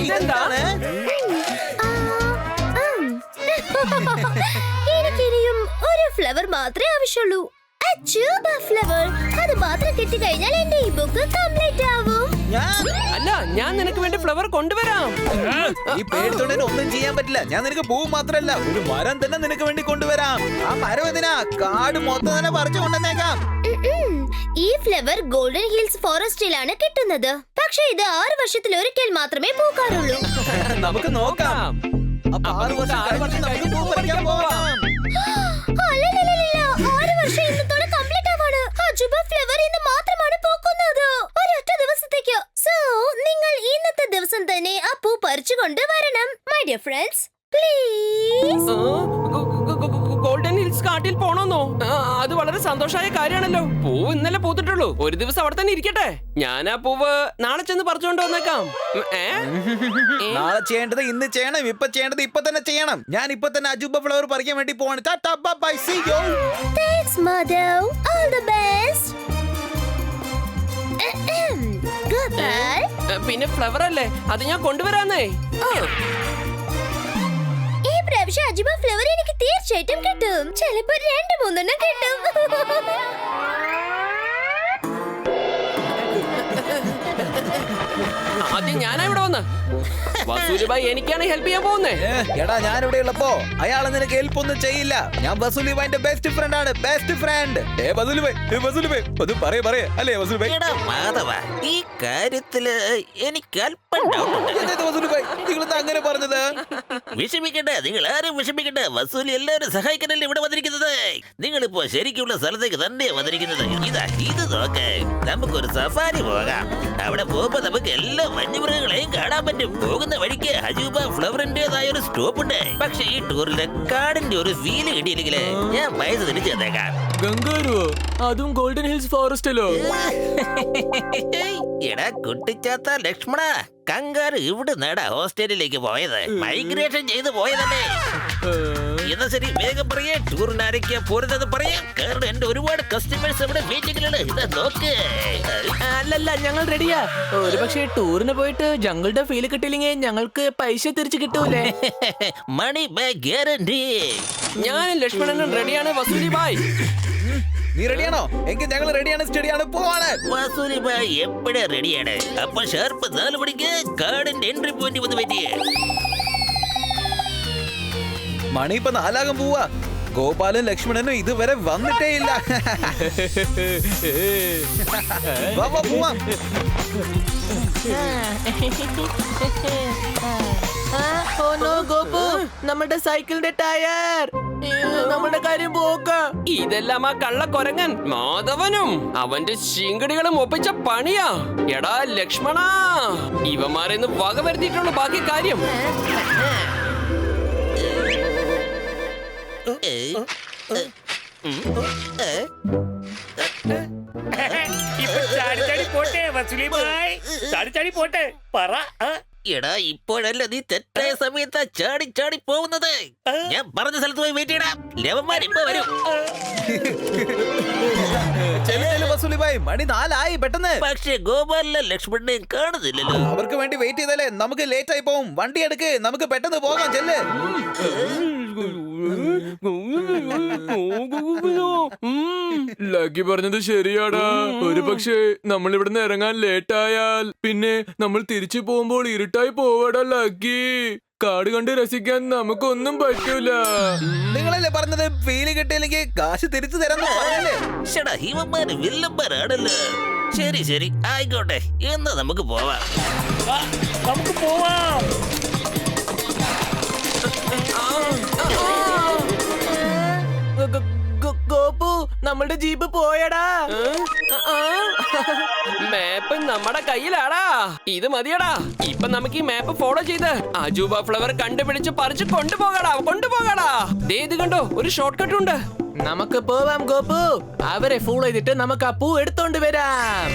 ഇതെന്താണ്? എനിക്കിനിയും ഒരു ഫ്ലവർ മാത്രമേ ആവശ്യമുള്ളൂ. ഫ്ലവർ അത് മാത്രം കിട്ടിക്കഴിഞ്ഞാൽ എന്റെ ഈ ബുക്ക് കംപ്ലീറ്റ് ആവും. അല്ല, ഞാൻ നിനക്ക് വേണ്ടി ഫ്ലവർ കൊണ്ടുവരാം. ഈ പേടിത്തോടെ ഒന്നും ചെയ്യാൻ പറ്റില്ല. ഞാൻ നിനക്ക് പൂ മാത്രല്ല ഒരു മരം തന്നെ നിനക്ക് വേണ്ടി കൊണ്ടുവരാം. ആ മരം എന്തിനാ? കാട് മൊത്തം തന്നെ പറിച്ചു കൊണ്ടുവന്നേക്കാം. ഈ ഫ്ലവർ ഗോൾഡൻ ഹിൽസ് ഫോറസ്റ്റിലാണ് കിട്ടുന്നത്. പക്ഷെ ഇത് 6 വർഷത്തിൽ ഒരിക്കൽ മാത്രമേ പൂക്കാറുള്ളൂ. നമുക്ക് നോക്കാം. അപ്പൊ 6 വർഷം കഴിഞ്ഞ് നമുക്ക് പൂ പറിക്കാൻ പോകാം. 6 വർഷം ഇന്നത്തോടെ കംപ്ലീറ്റ് ആവാണ്. അജുബ ഫ്ലവർ ഇന്ന് മാത്രമാണ് പൂക്കുന്നത്, ഒരൊറ്റ ദിവസത്തേക്ക്. സോ നിങ്ങൾ ഇന്നത്തെ ദിവസം തന്നെ ആ പൂ പറിച്ചു കൊണ്ടുവരണം. My dear friends, please. Golden hills കാട്ടിൽ പോണോന്നോ? അത് വളരെ സന്തോഷമായ കാര്യമാണല്ലോ. പൂവ് ഇന്നലെ പൂത്തിട്ടുള്ളൂ. ഒരു ദിവസം അവിടെ തന്നെ ഇരിക്കട്ടെ. ഞാൻ ആ പൂവ് നാളെ ചെന്ന് പറിച്ചുകൊണ്ട് വന്നേക്കാം. നാളെ ചെയ്യേണ്ടത് ഇന്ന് ചെയ്യണം. ഇപ്പൊ ചെയ്യേണ്ടത് ഇപ്പൊ തന്നെ ചെയ്യണം. ഞാൻ ഇപ്പൊ തന്നെ അജൂബ ഫ്ലവർ പറിക്കാൻ വേണ്ടി പോവാണ്. Tata bye bye, see you. Thanks mother, all the best. Gopal, പിന്നെ ഫ്ലവർ അല്ലേ, അത് ഞാൻ കൊണ്ടുവരാന്നേ. ഈ പ്രാവശ്യം അജുബ ഫ്ലവർ എനിക്ക് തീർച്ചയായിട്ടും കിട്ടും. ചിലപ്പോ 2-3 കിട്ടും. ആദ്യം ഞാനാ ഇവിടെ വന്ന്. വസൂലിബായി എനിക്കാണ് ഹെൽപ്പ് ചെയ്യാൻ പോകുന്നേ. എടാ, ഞാൻ ഇവിടെ ഉള്ളപ്പോ അയാളെ നിനക്ക് ഹെൽപ്പ് ഒന്നും ചെയ്യില്ല. ഞാൻ വസൂലിബായിന്റെ ബെസ്റ്റ് ഫ്രണ്ട് ആണ്. Best friend. വസൂലിബായി അത് പറയേ അല്ലേ വസൂലിബായി? മാധവ, ഈ കാര്യത്തില് എനിക്ക് അല്പം ഡൗട്ടുണ്ട്. വസൂലിബായി, നിങ്ങൾ അങ്ങനെ പറഞ്ഞത്? വിഷമിക്കണ്ട, നിങ്ങൾ ആരും വിഷമിക്കണ്ട. വസൂലി എല്ലാവരും സഹായിക്കാനല്ലേ ഇവിടെ വന്നിരിക്കുന്നത്. നിങ്ങളിപ്പോ ശരിക്കുള്ള സ്ഥലത്തേക്ക് തന്നെ വന്നിരിക്കുന്നത്. ഇത് നോക്ക്, നമുക്കൊരു സഫാരി പോകാം. അവിടെ പോകുമ്പോ നമുക്ക് എല്ലാ വന്യമൃഗങ്ങളെയും കാണാൻ പറ്റും. പോകുന്ന വഴിക്ക് അജൂബ ഫ്ലവറിന്റേതായ ഒരു സ്റ്റോപ്പ് ഉണ്ട്. പക്ഷെ ഈ ടൂറിലെ കാടിന്റെ ഒരു ഫീല് കിട്ടിയില്ലെങ്കില് ഞാൻ പൈസ തിരിച്ചു തന്നേക്കാം. ഗംഗാരുവോ? അതും ഗോൾഡൻ ഹിൽസ് ഫോറസ്റ്റിലോ? എടാ കുട്ടിച്ചാത്ത ലക്ഷ്മണ, കങ്കാറ് ഇവിടെ നേടാ ഹോസ്റ്റലിലേക്ക് പോയത്. മൈഗ്രേഷൻ ചെയ്ത് പോയതല്ലേ. എന്നാ ശരി, വേഗം പറയേ. ടൂറിന് ആരൊക്കെയാ പോരുന്നത് പറയാം. കാരണം എന്റെ ഒരുപാട് കസ്റ്റമേഴ്സ് ഇവിടെ മീറ്റിംഗിലാണ്. ഇതാ നോക്ക്. അല്ലല്ല, ഞങ്ങൾ റെഡിയാ. ഒരു പക്ഷേ ടൂറിന് പോയിട്ട് ജംഗിളുടെ ഫീല് കിട്ടിയില്ലെങ്കിൽ ഞങ്ങൾക്ക് പൈസ തിരിച്ചു കിട്ടൂലേ? Money back guarantee. ഞാനും ലക്ഷ്മണനും റെഡിയാണ് വസൂലി ബായ്. നീ റെഡിയാണോ? എങ്കിൽ ഞങ്ങൾ റെഡിയാണ്, സ്റ്റഡിയാണ്, പോവാണ്. വസൂലി ബായ് എപ്പോഴാ റെഡിയാണ്. അപ്പൊ ഷാർപ്പ് 4 മണിക്ക് കാടിന്റെ എൻട്രി പോയിന്റ് വന്ന് പറ്റിയേ. മണി ഇപ്പൊ 4 പോവാ. ഗോപാലും ലക്ഷ്മണനും ഇതുവരെ വന്നിട്ടേ ഇല്ല. പോവാം. ഗോപു, നമ്മുടെ സൈക്കിളിന്റെ ടയർ, നമ്മുടെ കാര്യം പോക്ക. ഇതെല്ലാം ആ കള്ളക്കൊരങ്ങൻ മാധവനും അവന്റെ ശിങ്കടികളും ഒപ്പിച്ച പണിയാ. എടാ ലക്ഷ്മണ, ഇവന്മാരെന്ന് വക വരുത്തിയിട്ടുള്ള ബാക്കി കാര്യം. ഇപ്പൊ ചാടി പോട്ടെ വസൂലി ഭായ്, ചാടി പോട്ടെ. പറ. എടാ, ഇപ്പോഴല്ല നീ തെറ്റായ സമയത്താ ചാടി പോകുന്നത്. ഞാൻ പറഞ്ഞ സ്ഥലത്ത് പോയി വെയിറ്റ് ചെയ്യണം. ലവന്മാർ ഇപ്പൊ വരും. വസൂലിബായ്, മണി 4 ആയി. പെട്ടെന്ന്. പക്ഷെ ഗോപാലിനെ ലക്ഷ്മണനെയും കാണുന്നില്ലല്ലോ. അവർക്ക് വേണ്ടി വെയിറ്റ് ചെയ്താലേ നമുക്ക് ലേറ്റ് ആയി പോവും. വണ്ടി എടുക്ക്, നമുക്ക് പെട്ടെന്ന് പോകാം. ചെല്ല്. ലക്കി പറഞ്ഞത് ശരിയാടാ. ഒരു പക്ഷേ നമ്മൾ ഇവിടുന്ന് ഇറങ്ങാൻ ലേറ്റ് ആയാൽ പിന്നെ നമ്മൾ തിരിച്ചു പോകുമ്പോൾ ഇരുട്ടായി പോവാടാ ലക്കി. കാട് കണ്ട് രസിക്കാൻ നമുക്കൊന്നും പറ്റൂല. നിങ്ങളല്ലേ പറഞ്ഞത് ഫീല് കിട്ടിയില്ലെങ്കിൽ കാശ് തിരിച്ചു തരാന്ന് പറഞ്ഞല്ലേ? ചേട്ടാ, ഇവന്മാര് വില്ലന്മാരാണല്ലോ. ശരി ആയിക്കോട്ടെ, എന്നാ നമുക്ക് പോവാം. നമുക്ക് പോവാം. ഗോപു, നമ്മളുടെ ജീപ്പ് പോയടാ. മാപ്പ് നമ്മുടെ കയ്യിലാടാ. ഇത് മതിയടാ. ഇപ്പൊ നമുക്ക് ഈ മാപ്പ് ഫോളോ ചെയ്ത് അജൂബ ഫ്ലവർ കണ്ടുപിടിച്ച് പറിച്ച് കൊണ്ടുപോകാടാ. ഇത് കണ്ടോ, ഒരു ഷോർട്ട് കട്ട് ഉണ്ട്. നമുക്ക് പോവാം ഗോപു. അവരെ ഫോളോ ചെയ്തിട്ട് നമുക്ക് ആ പൂ എടുത്തോണ്ട് വരാം.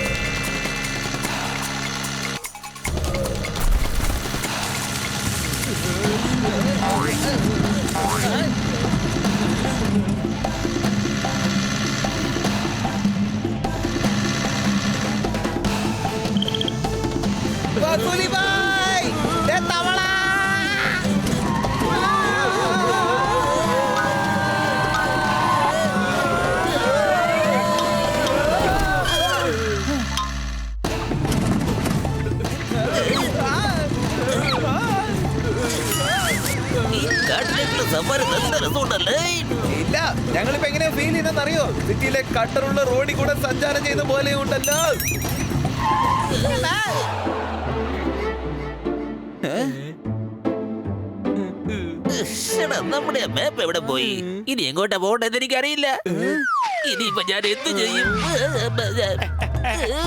വസൂലിബായ്, സഫാരി നല്ല രസമുണ്ടല്ലേ? ഇല്ല, ഞങ്ങളിപ്പോ എങ്ങനെയാ ഫീൽ ചെയ്യുന്നതെന്ന് അറിയോ? സിറ്റിയിലെ കട്ടറുള്ള റോഡിൽ കൂടെ സഞ്ചാരം ചെയ്ത പോലെ ഉണ്ടല്ലോ. ശ്ശെടാ, നമ്മുടെ മാപ്പ് എവിടെ പോയി? ഇനി എങ്ങോട്ടാ പോകണ്ടെന്ന് എനിക്കറിയില്ല. ഇനിയിപ്പോ ഞാൻ എന്ത് ചെയ്യും?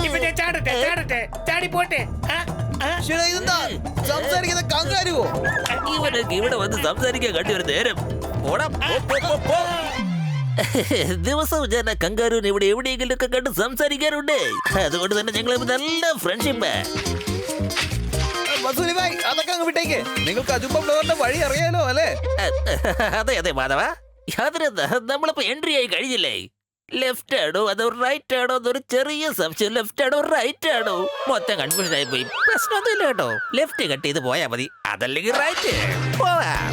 ഇപ്പൊ ഞാൻ ചാടട്ടെ ചാടട്ടെ ചാടി പോട്ടെ. ശ്ശെടാ, ഇതെന്താ സംസാരിക്കുന്ന കങ്കാരുവോ? ഇവനൊക്കെ ഇവിടെ വന്ന് സംസാരിക്കാൻ കണ്ടി ഒരു നേരം. പോടാ, പോ. ദിവസവും ഞാൻ കങ്കാരൂന് ഇവിടെ എവിടെയെങ്കിലും ഒക്കെ കണ്ട് സംസാരിക്കാറുണ്ട്. അതുകൊണ്ട് തന്നെ ഞങ്ങൾ നല്ല ഫ്രണ്ട്ഷിപ്പ്. വസൂലി ഭായ്, അതൊക്കെ അങ്ങ് വിട്ടേക്ക്. നിങ്ങൾക്ക് അജുബ ഫ്ലവറിന്റെ വഴി അറിയാലോ അല്ലേ? അതെ മാധവ, അതിനെന്താ, നമ്മളിപ്പോ എൻട്രി ആയി കഴിഞ്ഞില്ലേ? ലെഫ്റ്റ് ആണോ അതോ റൈറ്റ് ആണോ എന്നൊരു ചെറിയ സംശയം. ലെഫ്റ്റ് ആണോ റൈറ്റ് ആണോ മൊത്തം കൺഫ്യൂഷൻ ആയി പോയി. പ്രശ്നമൊന്നുമില്ല കേട്ടോ, ലെഫ്റ്റ് കട്ട് ചെയ്ത് പോയാ മതി, അതല്ലെങ്കിൽ റൈറ്റ് പോവാം.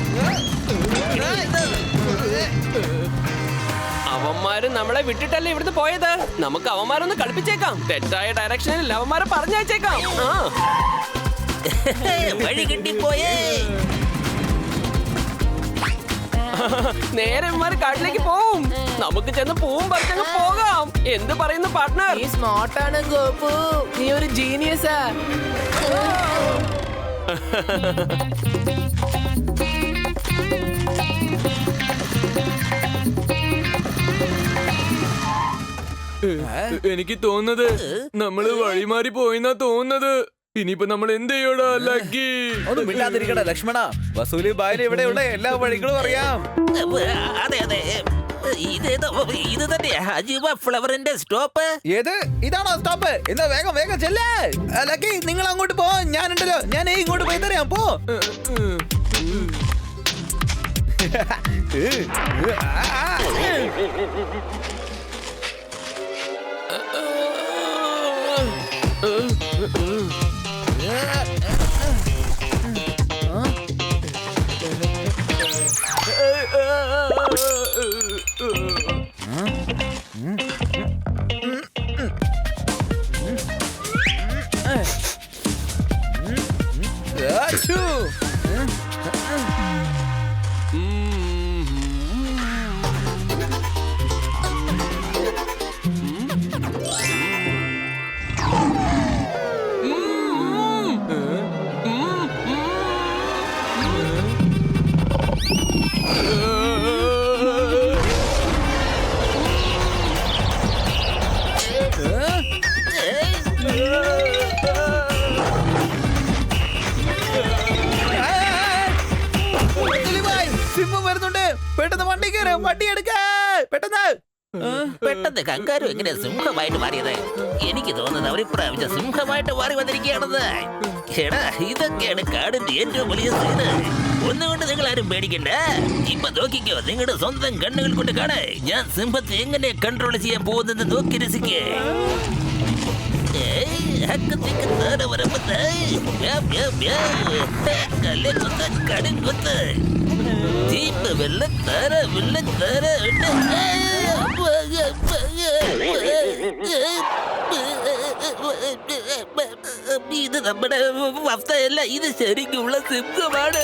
അവന്മാര് നമ്മളെ വിട്ടിട്ടല്ലേ ഇവിടുന്ന് പോയത്. നമുക്ക് അവന്മാരൊന്ന് കളിപ്പിച്ചേക്കാം. തെറ്റായ ഡയറക്ഷനിൽ അവന്മാരെ പറഞ്ഞയച്ചേക്കാം. വഴി കിട്ടിപ്പോയേ. നേരെ ഇവന്മാര് കാട്ടിലേക്ക് പോവും. നമുക്ക് ചെന്ന് പൂവും പറിച്ചങ്ങ് പോകാം. എന്ത് പറയുന്നു പാർട്ട്ണർ? നീ സ്മാർട്ടാണ് ഗോപു, നീ ഒരു ജീനിയസാ. എനിക്ക് തോന്നുന്നത് നമ്മള് വഴിമാറി പോയിന്നാ തോന്നുന്നത്. ഇനിയിപ്പോ നമ്മൾ എന്ത് ചെയ്യോടാ ലക്കി? ഒന്നും മിണ്ടാതിരിക്കട ലക്ഷ്മണ. വസൂലി ഭായിന് ഇവിടെയുള്ള എല്ലാ വഴികളും അറിയാം. അതെ ഇത് തന്നെയാ അജീബ ഫ്ലവറിന്റെ സ്റ്റോപ്പ്. ഏത്? ഇതാണോ സ്റ്റോപ്പ്? എന്നാ വേഗം വേഗം ചെല്ലേ. ലക്കി, നിങ്ങൾ അങ്ങോട്ട് പോ, ഞാനുണ്ടല്ലോ. ഞാൻ ഇങ്ങോട്ട് പോയി തരാം, പോ. സിംഹം വരുന്നുണ്ട്. പെട്ടെന്ന് വണ്ടി കയറ്, വണ്ടി എടുക്ക പെട്ടെന്ന്. പെട്ടെന്ന് കങ്കാരു എങ്ങനെയാ സിംഹമായിട്ട് മാറിയത്? എനിക്ക് തോന്നുന്നത് അവർ ഇപ്രാവശ്യം സിംഹമായിട്ട് മാറി വന്നിരിക്കുകയാണെന്ന്. എടാ, ഇതൊക്കെയാണ് കാടിന്റെ ഏറ്റവും വലിയ സീന്. ഒന്നുകൊണ്ട് നിങ്ങൾ ആരും പേടിക്കണ്ട. ഇപ്പൊ നോക്കിക്കോ, നിങ്ങളുടെ സ്വന്തം കണ്ണുകൾ കൊണ്ട് കാണേ ഞാൻ സിംഹത്തെ എങ്ങനെ കൺട്രോൾ ചെയ്യാൻ പോകുന്നത് നോക്കി രസിക്കേ. കടുങ്കുത്ത് ജീപ്പ് വെള്ളത്താര വെള്ളത്താര. ഇത് നമ്മുടെ വസ്തയല്ല, ഇത് ശരിക്കുള്ള സിംഹമാണ്.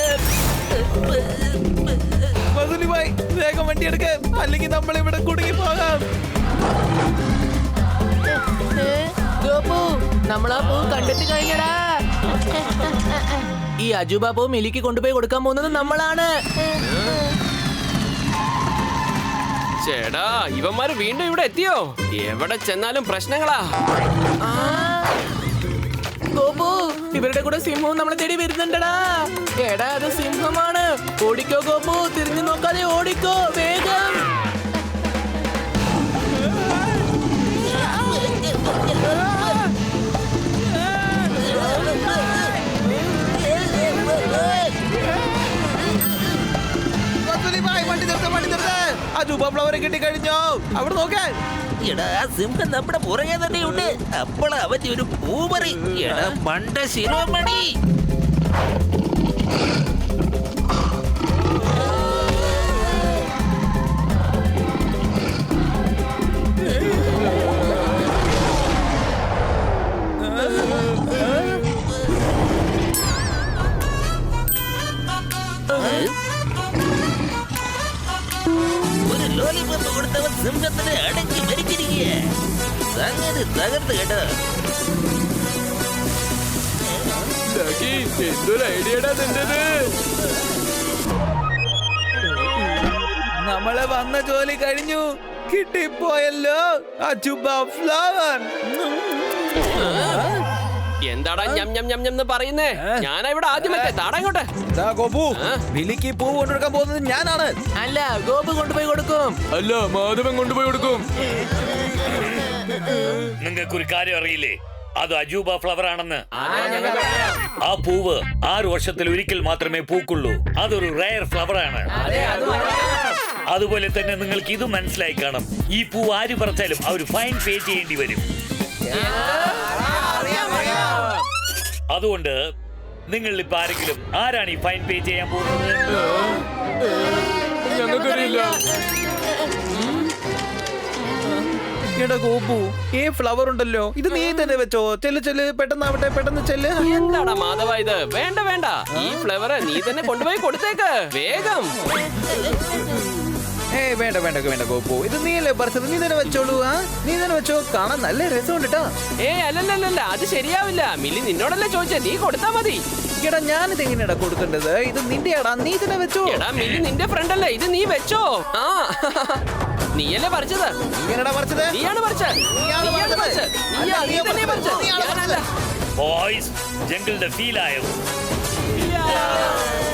വസൂലി ഭായ്, വേഗം വണ്ടി എടുക്ക, അല്ലെങ്കിൽ നമ്മൾ ഇവിടെ കുടുങ്ങി പോകാം. ഗോപു, നമ്മളാ പൂ കണ്ടെത്തി കഴിഞ്ഞടാ. ഈ അജൂബ പൂ മിലിക്ക് കൊണ്ടുപോയി കൊടുക്കാൻ പോകുന്നത് നമ്മളാണ്. ചേടാ, ഇവന്മാര് വീണ്ടും ഇവിടെ എത്തിയോ? എവിടെ ചെന്നാലും പ്രശ്നങ്ങളാ. ഗോപു, ഇവരുടെ കൂടെ സിംഹവും നമ്മളെ തേടി വരുന്നുണ്ടടാ. എടാ, അത് സിംഹമാണ്. ഓടിക്കോ ഗോപു, തിരിഞ്ഞു നോക്കാതെ ഓടിക്കോ, വേഗം. വസൂലി ഭായ്, വണ്ടി നിർത്ത്, വണ്ടി നിർത്ത്. അജൂബ ഫ്ലവർ കിട്ടിക്കഴിഞ്ഞോ? അവിടെ നോക്കാൻ. എടാ, ആ സിംഹം നമ്മുടെ പുറകെ തന്നെയുണ്ട്. അപ്പോൾ അവന്റെ ഒരു പൂമറി. എടാ മണ്ട ശിരോമണി. ലോലിപോപ്പ് കൊടുത്തവൻ സിംഹത്തിന് അടക്കി മരിച്ചിരിക്കുക. സംഗതി തകർത്ത് കേട്ടോ. ലക്കി എന്തൊരു ഐഡിയടാ നിന്റേത്. നമ്മളെ വന്ന ജോലി കഴിഞ്ഞു. കിട്ടിപ്പോയല്ലോ അജുബ ഫ്ലവർ. എന്താടാ ഞം ഞം ഞം ഞം എന്ന് പറയുന്നേ? ഞാനാ ഇവിടെ ആദ്യമല്ലേ, താടാ ഇങ്ങോട്ട്. ദാ ഗോപു, വിലിക്ക് പൂ കൊണ്ടുകൊടുക്കാൻ പോകുന്നത് ഞാനാണ്. അല്ല, ഗോപു കൊണ്ടുപോയി കൊടുക്കും. അല്ല, മാധവൻ കൊണ്ടുപോയി കൊടുക്കും. നിങ്ങൾക്കൊരു കാര്യം അറിയില്ലേ? അത് അജൂബ ഫ്ലവർ ആണെന്ന്. ആ പൂവ് 6 വർഷത്തിൽ ഒരിക്കൽ മാത്രമേ പൂക്കുള്ളൂ. അതൊരു റയർ ഫ്ലവർ ആണ്. അതുപോലെ തന്നെ നിങ്ങൾക്ക് ഇത് മനസ്സിലായി കാണും. ഈ പൂ ആര് പറിച്ചാലും അവർ ഫൈൻ പേ ചെയ്യേണ്ടി വരും. അതുകൊണ്ട് നിങ്ങൾ ഇപ്പൊ ആരാണ് ഈ ഫൈൻ പേ ചെയ്യാൻ പോകുന്നത്? ഞങ്ങൾക്കറിയില്ല. എടാ ഗോപു, ഈ ഫ്ലവർ ഉണ്ടല്ലോ, ഇത് നീ തന്നെ വെച്ചോ. ചെല്ല് ചെല്ല്, പെട്ടെന്നാവട്ടെ, പെട്ടെന്ന് ചെല്ല്. എന്താടാ മാധവ ഇത്? വേണ്ട വേണ്ട, ഈ ഫ്ലവർ നീ തന്നെ കൊണ്ടുപോയി കൊടുത്തേക്ക് വേഗം. വേണ്ട വേണ്ട വേണ്ട ഗോപു, ഇത് നീയല്ലേ പറിച്ചത്, നീ തന്നെ വെച്ചോളൂ. നീ തന്നെ വെച്ചോ, കാണാൻ നല്ല രസമുണ്ട് കേട്ടോ. അല്ലല്ലല്ല, അത് ശരിയാവില്ല. മിലി നിന്നോടല്ലേ ചോദിച്ചേ, നീ കൊടുത്താ മതി. എടാ ഞാനിത് എങ്ങനെയാടാ കൊടുക്കേണ്ടത്? ഇത് നിന്റെയാടാ, നീ തന്നെ വെച്ചോ. എടാ മിലി നിന്റെ ഫ്രണ്ട് അല്ലേ, ഇത് നീ വെച്ചോ. ആ നീയല്ലേ പറിച്ചത്? ഇങ്ങനെയാടാ പറിച്ചത്? നീയാണ് പറിച്ചത്. നീയാണ് പറിച്ചത്. നീ തന്നെ പറിച്ചത്. ഞാനല്ല. ബോയ്സ്, ജംഗിളിന്റെ ഫീൽ ആയോ? Yeah.